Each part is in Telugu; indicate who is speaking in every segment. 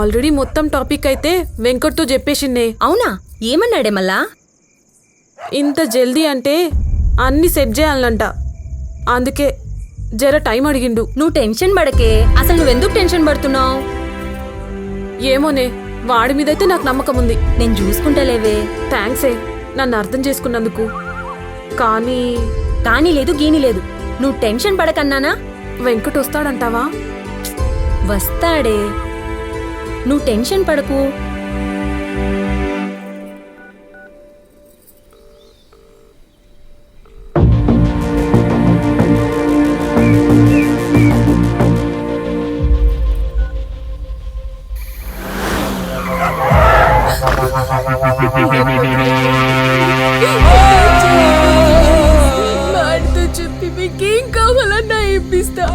Speaker 1: ఆల్రెడీ మొత్తం టాపిక్ అయితే వెంకట్తో చెప్పేసిండే.
Speaker 2: అవునా? ఏమన్నాడే మళ్ళా?
Speaker 1: ఇంత జల్దీ అంటే అన్ని సెట్ చేయాలంట, అందుకే జర టైం అడిగిండు.
Speaker 2: నువ్వు టెన్షన్ పడకే. అసలు నువ్వెందుకు టెన్షన్ పడుతున్నావు?
Speaker 1: ఏమోనే, వాడి మీదైతే నాకు నమ్మకం ఉంది.
Speaker 2: నేను చూసుకుంటలేవే.
Speaker 1: థ్యాంక్సే నన్ను అర్థం చేసుకున్నందుకు. కానీ
Speaker 2: కానీ లేదు గీని లేదు. నువ్వు టెన్షన్ పడకన్నానా?
Speaker 1: వెంకట్ వస్తాడంటావా?
Speaker 2: వస్తాడే, నువ్వు టెన్షన్ పడకు.
Speaker 1: వాడితో చెప్పి మీకేం కావాలన్నా ఇప్పిస్తా.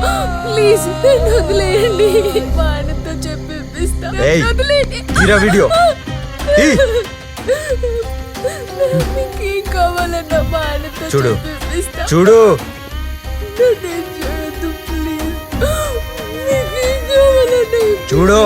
Speaker 1: ప్లీజ్ నన్ను వదిలేయండి. వాడితో చెప్పి ఇప్పిస్తా.
Speaker 3: వీడియో
Speaker 1: మీకేం కావాలన్నా వాడితో
Speaker 3: చూడు
Speaker 1: ఇప్పిస్తా.
Speaker 3: చూడు చూడు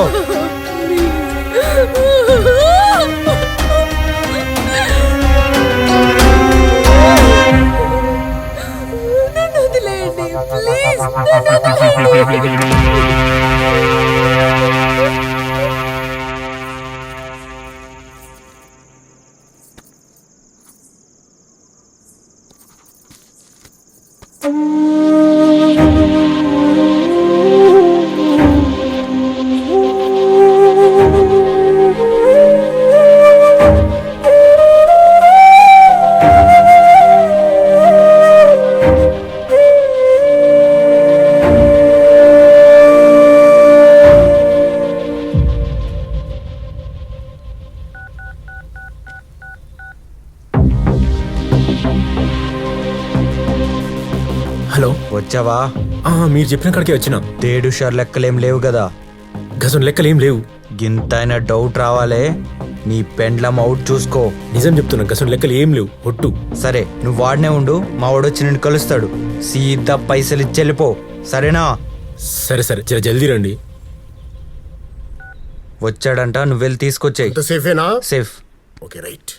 Speaker 4: హలో,
Speaker 3: వచ్చావా?
Speaker 4: మీరు చెప్పిన కాడికే వచ్చినా.
Speaker 3: తేడు షర్ లెక్కలేం లేవు కదా?
Speaker 4: గజం లెక్కలేం లేవు.
Speaker 3: గింతైన డౌట్ రావాలే, నీ పెండ్లం అవుట్ చూసుకో.
Speaker 4: నిజం చెప్తున్నా, గజం లెక్కలు ఏం లేవు. ఒట్టు.
Speaker 3: సరే నువ్వు వాడినే ఉండు, మా వాడొచ్చి నిన్ను కలుస్తాడు. సీదా పైసలు ఇచ్చి వెళ్ళిపో, సరేనా?
Speaker 4: సరే సరే, జర జల్దీ రండి.
Speaker 3: వచ్చాడంట, నువ్వు వెళ్ళి తీసుకొచ్చేయి.
Speaker 5: సేఫేనా?
Speaker 3: సేఫ్.
Speaker 5: Okay right.